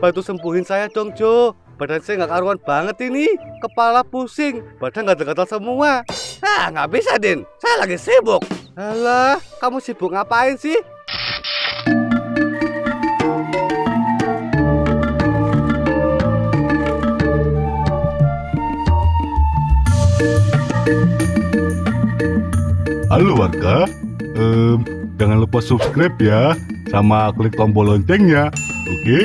bantu sembuhin saya dong, Jo. Badan saya nggak karuan banget ini. Kepala pusing, badan gatal-gatal semua. Ah, nggak bisa, Din. Saya lagi sibuk. Alah, kamu sibuk ngapain sih? Halo warga, jangan lupa subscribe ya, sama klik tombol loncengnya, oke?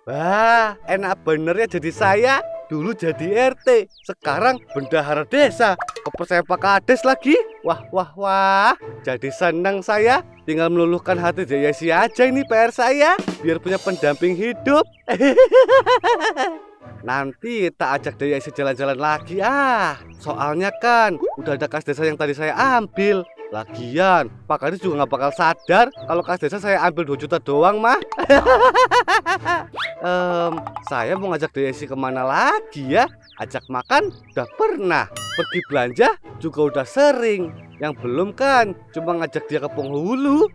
Wah, enak bener ya jadi saya. Dulu jadi RT, sekarang bendahara desa. Kepercayaan Pak Kades lagi. Wah. Jadi senang saya. Tinggal meluluhkan hati Desi aja ini PR saya. Biar punya pendamping hidup. Nanti tak ajak Desi jalan-jalan lagi. Soalnya kan udah ada kas desa yang tadi saya ambil. Lagian, Pak Kades juga nggak bakal sadar kalau kas desa saya ambil 2 juta doang, mah. Saya mau ngajak Desi kemana lagi ya? Ajak makan udah pernah, pergi belanja juga udah sering. Yang belum kan cuma ngajak dia ke penghulu.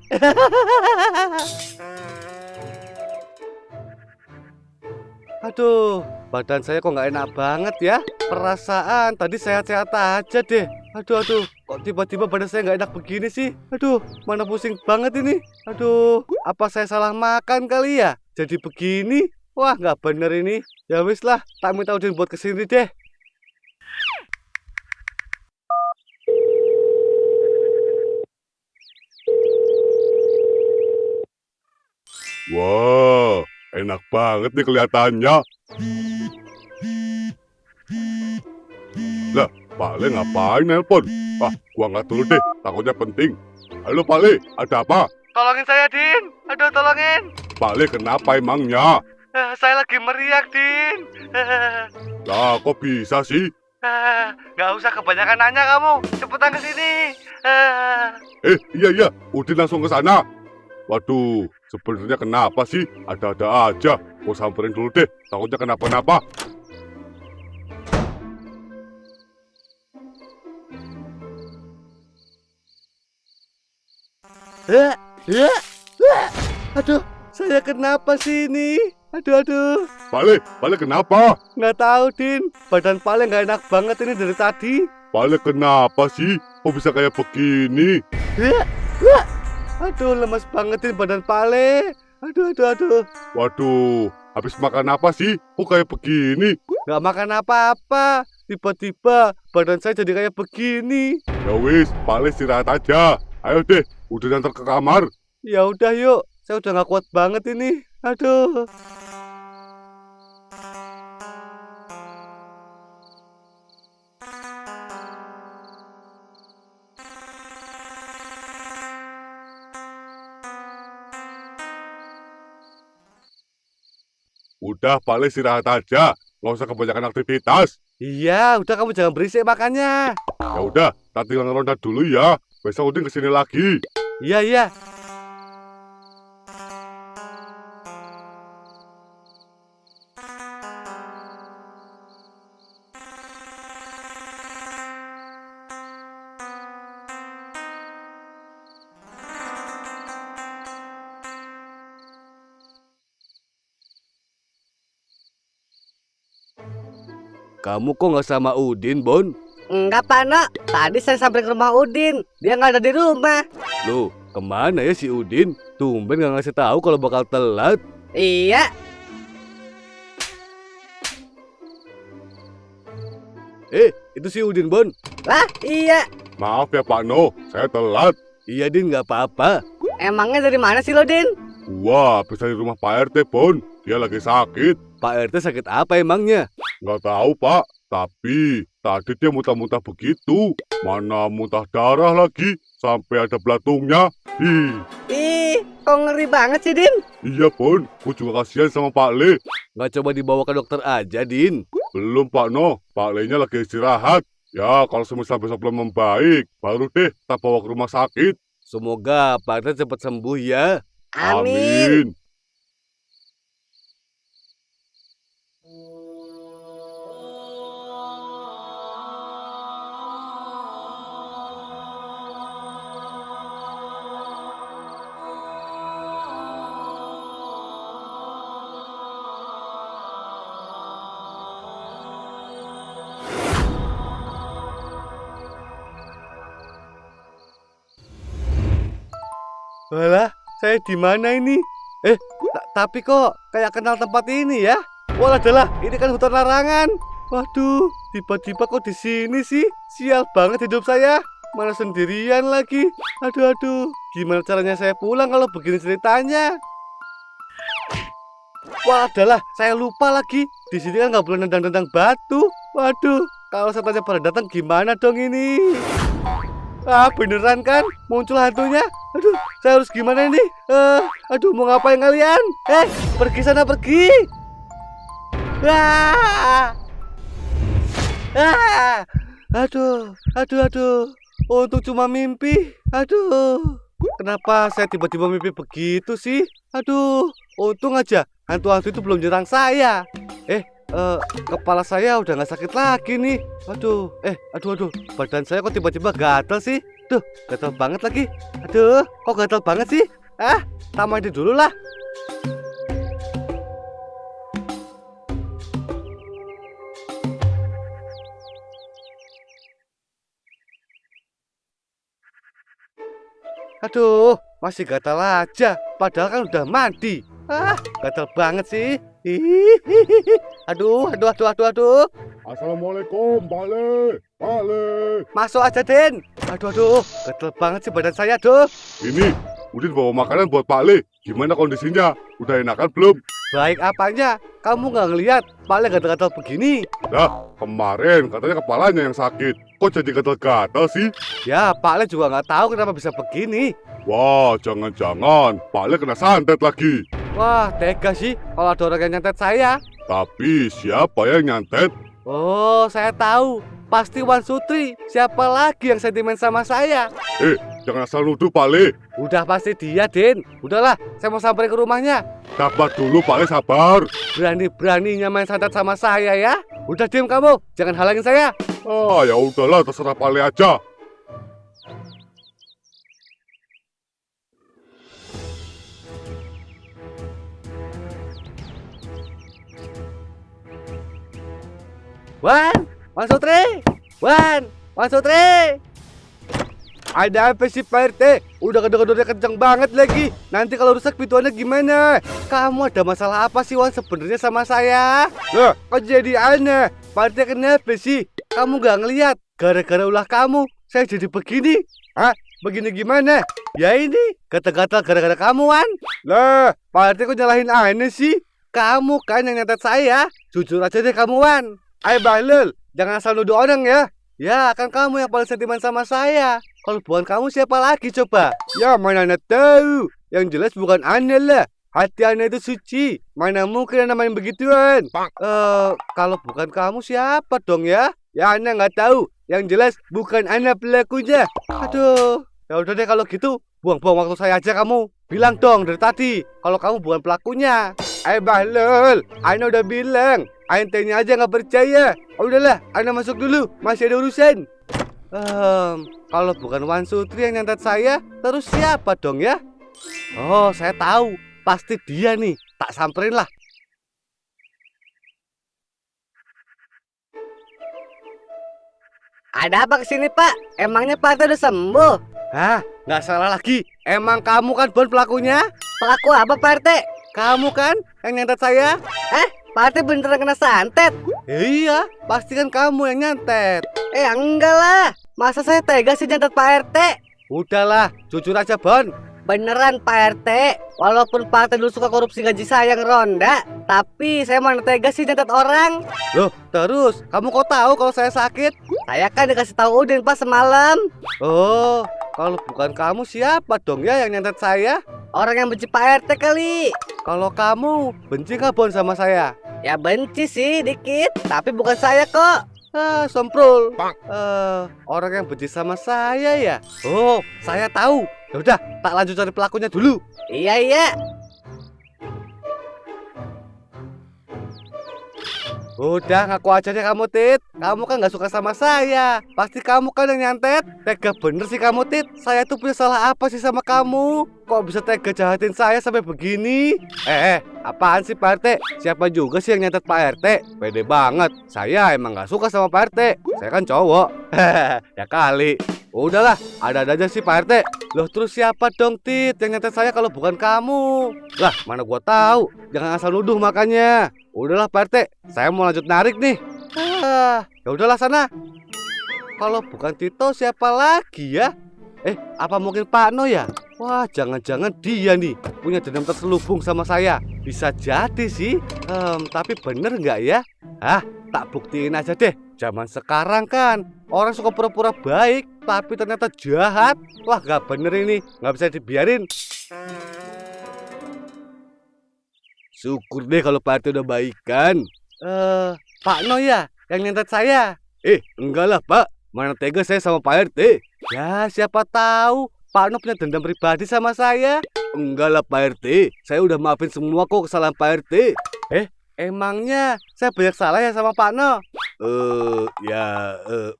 Aduh, badan saya kok nggak enak banget ya. Perasaan tadi sehat-sehat aja deh. Aduh, kok tiba-tiba badan saya nggak enak begini sih? Aduh, mana pusing banget ini. Aduh, apa saya salah makan kali ya? Jadi begini? Wah, nggak bener ini. Ya wis lah, tak minta Udin buat kesini deh. Wah, enak banget nih kelihatannya. Lah, Pak Le ngapain nelpon? Gua nggak dulu deh, takutnya penting. Halo Pak Le, ada apa? Tolongin saya, Din. Aduh, tolongin. Pak Le kenapa emangnya? Saya lagi meriak, Din. Lah, kok bisa sih? Nggak usah kebanyakan nanya kamu. Cepetan ke sini. Iya, Udin langsung ke sana. Waduh, sebenarnya kenapa sih? Ada-ada aja. Gua samperin dulu deh, takutnya kenapa-napa. Aduh, saya kenapa sih ini? Aduh. Pak Le kenapa? Nggak tahu, Din. Badan paling nggak enak banget ini dari tadi. Pak Le kenapa sih? Kok bisa kayak begini? Aduh, lemas banget ini badan Pale. Aduh. Waduh, habis makan apa sih? Kok kayak begini? Nggak makan apa-apa. Tiba-tiba badan saya jadi kayak begini. Ya wis, Pak Le istirahat aja. Ayo deh, udah nganter ke kamar. Ya udah yuk. Saya udah nggak kuat banget ini. Aduh. Udah, Pak Le istirahat aja. Nggak usah kebanyakan aktivitas. Iya, udah kamu jangan berisik makannya. Ya udah, tak tinggal ngeronda dulu ya. Besok Udin kesini lagi. Iya. Kamu kok nggak sama Udin, Bon? Enggak, Pak Nok. Tadi saya sampai ke rumah Udin. Dia nggak ada di rumah. Loh, kemana ya si Udin? Tumben nggak ngasih tahu kalau bakal telat. Iya. Itu si Udin, Bon. Lah, iya. Maaf ya Pak No, saya telat. Iya, Din, nggak apa-apa. Emangnya dari mana sih lo, Din? Gua habis dari rumah Pak RT, Bon. Dia lagi sakit. Pak RT sakit apa emangnya? Nggak tahu, Pak. Tapi tadi dia muntah-muntah begitu. Mana muntah darah lagi. Sampai ada belatungnya. Ih, kok ngeri banget sih, Din? Iya, Bon. Gua juga kasihan sama Pak Le. Nggak coba dibawa ke dokter aja, Din? Belum, Pak No. Pak Le-nya lagi istirahat. Ya, kalau semisal besok belum membaik, baru deh kita bawa ke rumah sakit. Semoga Pak RT cepat sembuh ya. Amin. Walah, saya di mana ini? Tapi kok kayak kenal tempat ini ya? Walah, adalah ini kan hutan larangan. Waduh, tiba-tiba kok di sini sih? Sial banget hidup saya. Mana sendirian lagi. Aduh. Gimana caranya saya pulang kalau begini ceritanya? Wah, adalah saya lupa lagi. Di sini kan nggak boleh nendang-nendang batu. Waduh, kalau setannya pada datang gimana dong ini? Ah, beneran kan? Muncul hantunya. Aduh, saya harus gimana ini? Aduh, mau ngapain kalian? Pergi sana, pergi. Aduh. Untung cuma mimpi. Aduh. Kenapa saya tiba-tiba mimpi begitu sih? Aduh, untung aja hantu-hantu itu belum nyerang saya. Kepala saya udah nggak sakit lagi nih. Aduh, badan saya kok tiba-tiba gatel sih? Duh, gatel banget lagi. Aduh, kok gatel banget sih? Tak mandi dulu lah. Aduh, masih gatal aja. Padahal kan udah mandi. Gatal banget sih. Aduh. Assalamualaikum, Pale. Masuk aja, Den. Aduh. Gatal banget sih badan saya, aduh. Ini, Udin bawa makanan buat Pak Le. Gimana kondisinya? Udah enakan belum? Baik apanya? Kamu nggak ngelihat Pak Le gatal-gatal begini? Lah, kemarin katanya kepalanya yang sakit. Kok jadi gatal-gatal sih? Ya, Pak Le juga nggak tahu kenapa bisa begini. Wah, jangan-jangan Pak Le kena santet lagi. Wah, tega sih kalau ada orang yang nyantet saya. Tapi siapa yang nyantet? Oh, saya tahu. Pasti Wan Sutri. Siapa lagi yang sentimen sama saya? Jangan asal nuduh, Pak Le. Udah pasti dia, Den. Udahlah, saya mau samperin ke rumahnya. Sabar dulu, Pak Le, sabar. Berani-beraninya main santet sama saya ya. Udah diam kamu, jangan halangin saya. Ya udahlah, terserah Pak Le aja. Wan Sutri. Ada apa sih, Pak RT? Udah gedor-gedornya kenceng banget lagi. Nanti kalau rusak pintuannya gimana? Kamu ada masalah apa sih, Wan, sebenarnya sama saya? Loh, kok jadi aneh? Pak RT kenapa sih? Kamu gak ngeliat? Gara-gara ulah kamu, saya jadi begini. Begini gimana? Ya ini, gatal-gatal gara-gara kamu, Wan. Lah, Pak RT kok nyalahin aneh sih? Kamu kan yang nyatet saya. Jujur aja deh kamu, Wan. Ayo Bahlul, jangan asal nuduh orang ya. Ya, kan kamu yang paling sentimen sama saya. Kalau bukan kamu siapa lagi coba? Ya, mana anda tahu. Yang jelas bukan Anda lah. Hati Anda itu suci. Mana mungkin Anda main begituan? Kalau bukan kamu siapa dong ya? Ya, Anda nggak tahu. Yang jelas bukan Anda pelakunya. Aduh. Ya udah deh kalau gitu. Buang-buang waktu saya aja kamu. Bilang dong dari tadi kalau kamu bukan pelakunya. Bahlul, Anda udah bilang. Ente-nya aja nggak percaya. Udahlah, Anda masuk dulu. Masih ada urusan. Kalau bukan Wan Sutri yang nyantet saya, terus siapa dong ya? Oh, saya tahu. Pasti dia nih. Tak samperin lah. Ada apa kesini, Pak? Emangnya Pak RT udah sembuh? Nggak salah lagi. Emang kamu kan bukan pelakunya? Pelaku apa, Pak RT? Kamu kan yang nyantet saya? Pak RT beneran kena santet? Iya, pasti kan kamu yang nyantet. Enggak lah. Masa saya tega sih nyantet Pak RT? Udahlah, jujur aja, Bon. Beneran Pak RT. Walaupun Pak RT dulu suka korupsi gaji saya yang ronda, tapi saya mana tega sih nyantet orang. Loh, terus kamu kok tahu kalau saya sakit? Saya kan dikasih tahu Udin pas semalam. Oh, kalau bukan kamu siapa dong ya yang nyantet saya? Orang yang benci Pak RT kali. Kalau kamu benci nggak, Bon, sama saya? Ya benci sih dikit, tapi bukan saya kok. Somprul. Orang yang benci sama saya ya? Oh, saya tahu. Ya udah, tak lanjut cari pelakunya dulu. Iya. Udah, ngaku aja deh kamu, Tit. Kamu kan gak suka sama saya. Pasti kamu kan yang nyantet. Tega bener sih kamu, Tit. Saya tuh punya salah apa sih sama kamu? Kok bisa tega jahatin saya sampai begini? Apaan sih, Pak RT? Siapa juga sih yang nyantet Pak RT? Pede banget. Saya emang gak suka sama Pak RT. Saya kan cowok. Ya kali. Udahlah, ada aja sih Pak RT. Loh terus siapa dong Tit yang nyantet saya kalau bukan kamu? Lah mana gua tahu. Jangan asal nuduh makanya. Udahlah Pak RT, saya mau lanjut narik nih. Ya udahlah sana. Kalau bukan Tito siapa lagi ya? Apa mungkin Pak No ya? Wah, jangan-jangan dia nih punya dendam terselubung sama saya. Bisa jadi sih. Tapi bener nggak ya? Tak buktiin aja deh. Zaman sekarang kan orang suka pura-pura baik, tapi ternyata jahat. Wah, nggak bener ini, nggak bisa dibiarin. Syukur deh kalau Pak RT udah baikan. Pak No ya yang nyantet saya? Enggak lah Pak. Mana tega saya sama Pak RT. Ya siapa tahu Pak No punya dendam pribadi sama saya. Enggak lah Pak RT. Saya udah maafin semua kok kesalahan Pak RT. Emangnya saya banyak salah ya sama Pak No?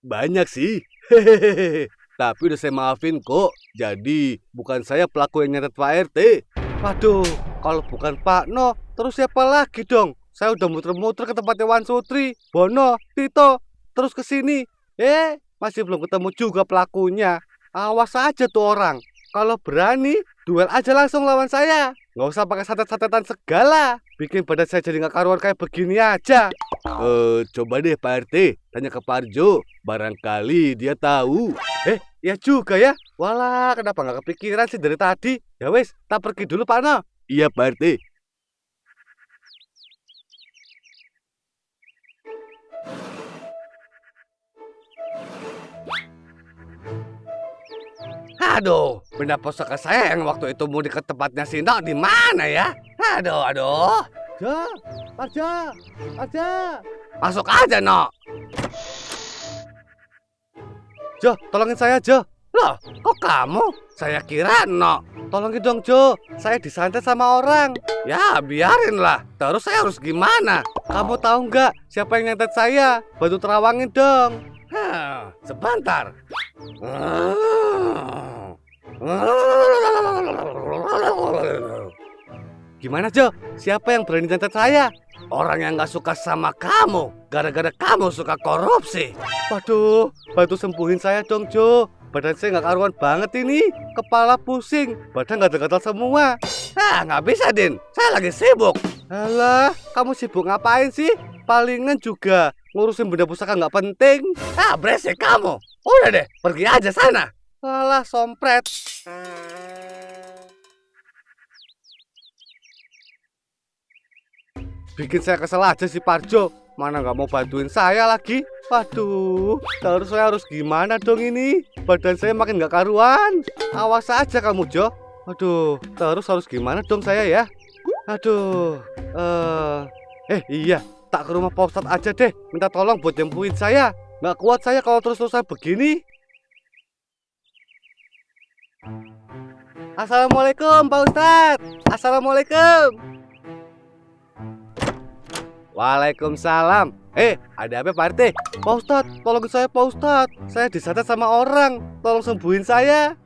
Banyak sih. Hehehe. Tapi udah saya maafin kok. Jadi bukan saya pelaku yang nyantet Pak RT. Waduh, kalau bukan Pak No, terus siapa lagi dong? Saya udah muter-muter ke tempatnya Wan Sutri, Bono, Tito, terus ke sini. Masih belum ketemu juga pelakunya. Awas aja tuh orang. Kalau berani, duel aja langsung lawan saya. Nggak usah pakai santet-santetan segala. Bikin badan saya jadi nggak karuan kayak begini aja. Coba deh Pak RT, tanya ke Parjo. Barangkali dia tahu. Ya juga ya. Walah, kenapa nggak kepikiran sih dari tadi? Ya wes, tak pergi dulu Pak No. Iya Pak RT. Aduh, benda pusaka saya yang waktu itu mudik ke tempatnya Sino di mana ya? Aduh. Parjo. Masuk aja, No. Jo, tolongin saya, Jo. Loh, kok kamu? Saya kira, No. Tolongin dong, Jo. Saya disantet sama orang. Ya, biarin lah. Terus saya harus gimana? Kamu tahu nggak siapa yang nyantet saya? Bantu terawangin dong. Sebentar. Gimana Jo? Siapa yang berani nyantet saya? Orang yang gak suka sama kamu. Gara-gara kamu suka korupsi. Waduh, bantu sembuhin saya dong Jo. Badan saya gak karuan banget ini. Kepala pusing, badan gatal-gatal semua. Gak bisa Din, saya lagi sibuk. Alah, kamu sibuk ngapain sih? Palingan juga ngurusin benda pusaka gak penting. Beresik kamu. Udah deh, pergi aja sana. Alah, sompret. Bikin saya kesel aja si Parjo. Mana nggak mau bantuin saya lagi. Waduh, terus saya harus gimana dong ini? Badan saya makin nggak karuan. Awas aja kamu Jo. Waduh, terus harus gimana dong saya ya? Aduh, iya, tak ke rumah Pak Ustadz aja deh. Minta tolong buat nyembuhin saya. Nggak kuat saya kalau terus-terusan begini. Assalamualaikum Pak Ustadz. Assalamualaikum. Waalaikumsalam. Ada apa Pak RT? Pak Ustadz, tolongin saya Pak Ustadz. Saya disantet sama orang. Tolong sembuhin saya.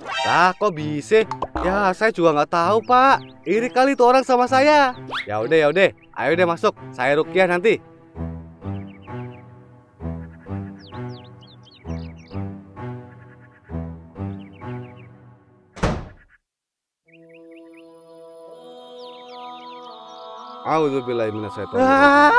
Kok bisa? Ya saya juga nggak tahu Pak. Iri kali tuh orang sama saya. Ya udah. Ayo deh masuk. Saya ruqyah nanti. A'udzubillahi minasyaitonir rajim.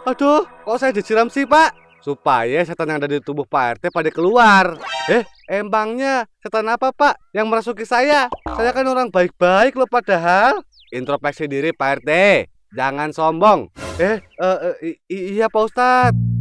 Aduh, kok saya disiram sih Pak? Supaya setan yang ada di tubuh Pak RT pada keluar. Emangnya setan apa Pak yang merasuki saya? Saya kan orang baik-baik loh padahal. Introspeksi diri Pak RT. Jangan sombong. Iya Pak Ustadz.